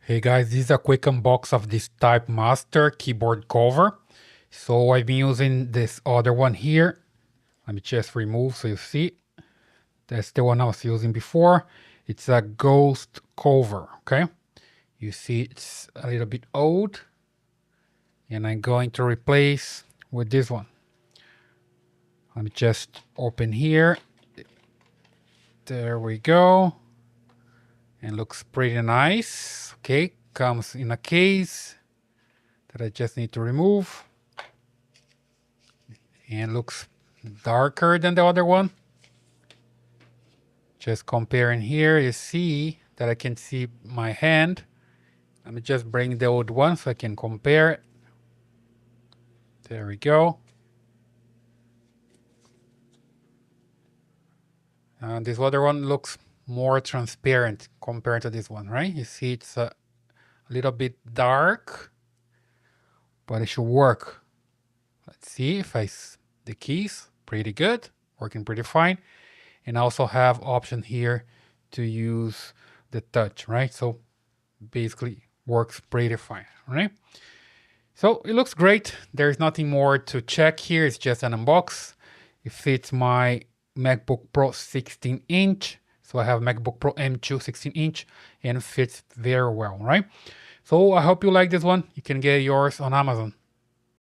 Hey guys, this is a quick unbox of this Type Master keyboard cover. So I've been using this other one here. Let me just remove so you see. That's the one I was using before. It's a ghost cover, okay? You see it's a little bit old. And I'm going to replace with this one. Let me just open here. There we go. And looks pretty nice. Okay, comes in a case that I just need to remove. And looks darker than the other one. Just comparing here, you see that I can see my hand. Let me just bring the old one so I can compare it. There we go. And this other one looks more transparent compared to this one, right? You see it's a little bit dark, but it should work. Let's see if the keys, pretty good, working pretty fine. And I also have option here to use the touch, right? So basically works pretty fine, right? So it looks great. There's nothing more to check here. It's just an unbox. It fits my MacBook Pro 16-inch. So I have MacBook Pro M2 16-inch and fits very well, right? So I hope you like this one. You can get yours on Amazon.